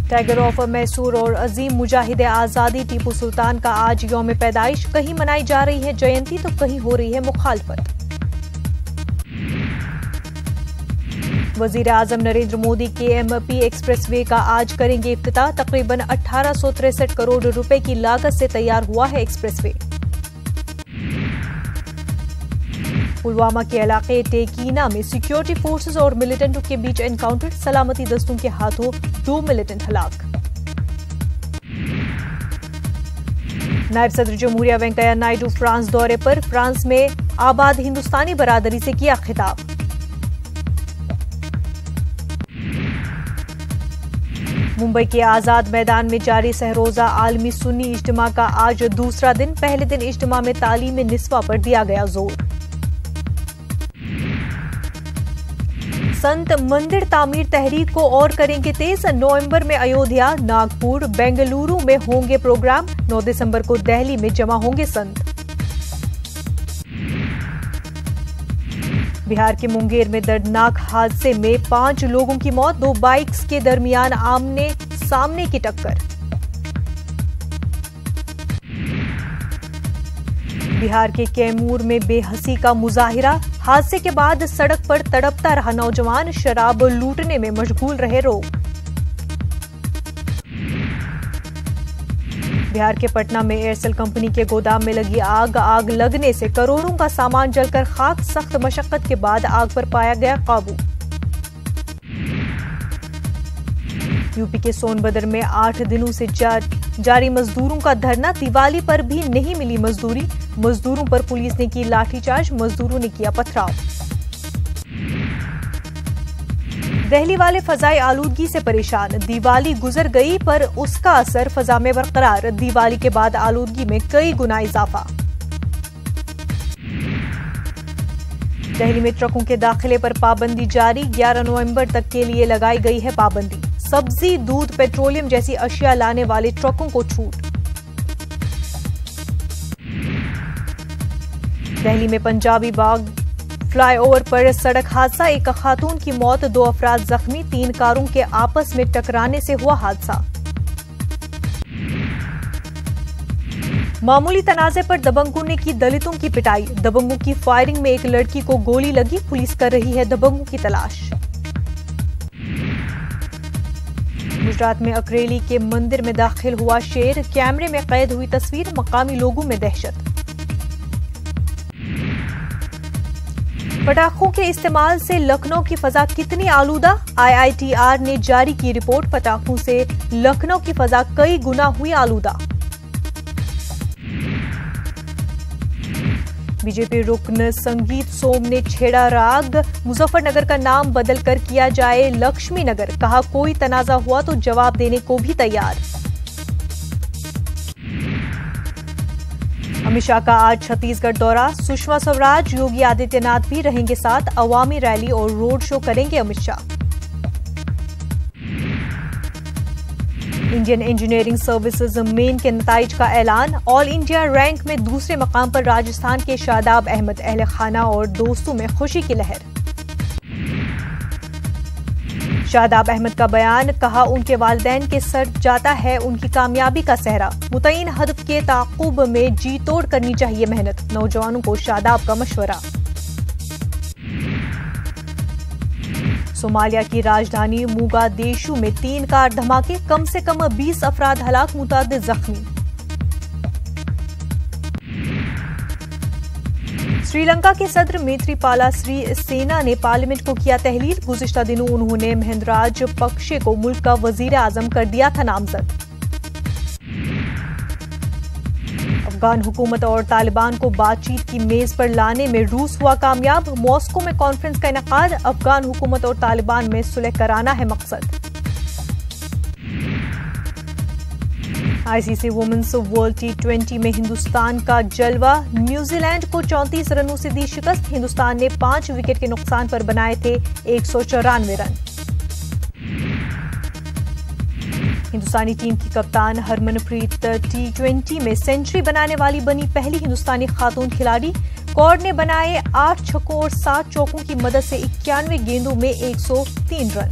Tiger of Mysore और अजीम मुजाहिद आज़ादी टीपू सुल्तान का आज यौम पैदाइश। कहीं मनाई जा रही है जयंती तो कहीं हो रही है मुखालफत। वजीर आजम नरेंद्र मोदी KMP एक्सप्रेसवे का आज करेंगे इफ्तिताह। तकरीबन 1863 करोड़ रुपए की लागत से तैयार हुआ है एक्सप्रेसवे। पुलवामा के इलाके टेकीना में सिक्योरिटी फोर्सेस और मिलिटेंटों के बीच एनकाउंटर। सलामती दस्तों के हाथों 2 मिलिटेंट हलाक। नायब सदर जमहूरिया वेंकैया नायडू फ्रांस दौरे पर। फ्रांस में आबाद हिंदुस्तानी बरादरी से किया खिताब। मुंबई के आजाद मैदान में जारी सहरोजा आलमी सुन्नी इज्तिमा का आज दूसरा दिन। पहले दिन इज्तिमा में तालीम निस्वा पर दिया गया जोर। संत मंदिर तामीर तहरीक को और करेंगे तेज। नवंबर में अयोध्या, नागपुर, बेंगलुरु में होंगे प्रोग्राम। 9 दिसंबर को दिल्ली में जमा होंगे संत। बिहार के मुंगेर में दर्दनाक हादसे में 5 लोगों की मौत। 2 बाइक्स के दरमियान आमने सामने की टक्कर। बिहार के कैमूर में बेहसी का मुजाहिरा। हादसे के बाद सड़क पर तड़पता रहा नौजवान। शराब लूटने में मशगूल रहे लोग। बिहार के पटना में एयरसेल कंपनी के गोदाम में लगी आग। आग लगने से करोड़ों का सामान जलकर खाक। सख्त मशक्कत के बाद आग पर पाया गया काबू। यूपी के सोनभद्र में 8 दिनों से जारी मजदूरों का धरना। दिवाली पर भी नहीं मिली मजदूरी। मजदूरों पर पुलिस ने की लाठीचार्ज। मजदूरों ने किया पथराव। दिल्ली वाले फजाई आलूदगी से परेशान। दिवाली गुजर गई पर उसका असर फजा में बरकरार। दिवाली के बाद आलूदगी में कई गुना इजाफा। दिल्ली में ट्रकों के दाखिले पर पाबंदी जारी। 11 नवंबर तक के लिए लगाई गई है पाबंदी। सब्जी, दूध, पेट्रोलियम जैसी अशिया लाने वाले ट्रकों को छूट। दिल्ली में पंजाबी बाग फ्लाईओवर पर सड़क हादसा। एक खातून की मौत, 2 अफराद जख्मी। 3 कारों के आपस में टकराने से हुआ हादसा। मामूली तनाजे पर दबंगों ने की दलितों की पिटाई। दबंगों की फायरिंग में एक लड़की को गोली लगी। पुलिस कर रही है दबंगों की तलाश। गुजरात में अकरेली के मंदिर में दाखिल हुआ शेर। कैमरे में कैद हुई तस्वीर। मकामी लोगों में दहशत। पटाखों के इस्तेमाल से लखनऊ की फजा कितनी आलूदा। IITR ने जारी की रिपोर्ट। पटाखों से लखनऊ की फजा कई गुना हुई आलूदा। बीजेपी रुकन संगीत सोम ने छेड़ा राग। मुजफ्फरनगर का नाम बदलकर किया जाए लक्ष्मी नगर। कहा कोई तनाजा हुआ तो जवाब देने को भी तैयार। अमित शाह का आज छत्तीसगढ़ दौरा। सुषमा स्वराज, योगी आदित्यनाथ भी रहेंगे साथ। अवामी रैली और रोड शो करेंगे Amit Shah. Indian engineering services main के नताइज का ऐलान। ऑल इंडिया रैंक में दूसरे मकाम पर राजस्थान के शादाब अहमद। अहले खाना और दोस्तों में खुशी की लहर। शादाब अहमद का बयान। कहा उनके वालिदैन के सर जाता है उनकी कामयाबी का सेहरा। मुतय्यन हदफ के ताक़ुब में जी तोड़ करनी चाहिए मेहनत। नौजवानों को शादाब का मशवरा। सोमालिया की राजधानी मोगादिशु में 3 कार धमाके। कम से कम 20 अफराद हलाक, मुतअद्दिद जख्मी। श्रीलंका के सदर मैत्रीपाला सिरिसेना ने पार्लियामेंट को किया तहलील। गुज़िश्ता दिनों उन्होंने महिंद्राज पक्षे को मुल्क का वजीर आजम कर दिया था नामजद। अफगान हुकूमत और तालिबान को बातचीत की मेज पर लाने में रूस हुआ कामयाब। मॉस्को में कॉन्फ्रेंस का इनेकाद। अफगान हुकूमत और तालिबान में सुलह कराना है मकसद। ICC वुमेन्स वर्ल्ड T20 में हिंदुस्तान का जलवा। न्यूजीलैंड को 34 रनों से दी शिकस्त। हिंदुस्तान ने 5 विकेट के नुकसान पर बनाए थे 194 रन। हिंदुस्तानी टीम की कप्तान हरमनप्रीत T20 में सेंचुरी बनाने वाली बनी पहली हिंदुस्तानी खातून खिलाड़ी। कौर ने बनाए 8 छक्कों और 7 चौकों की मदद से 91 गेंदों में 103 रन।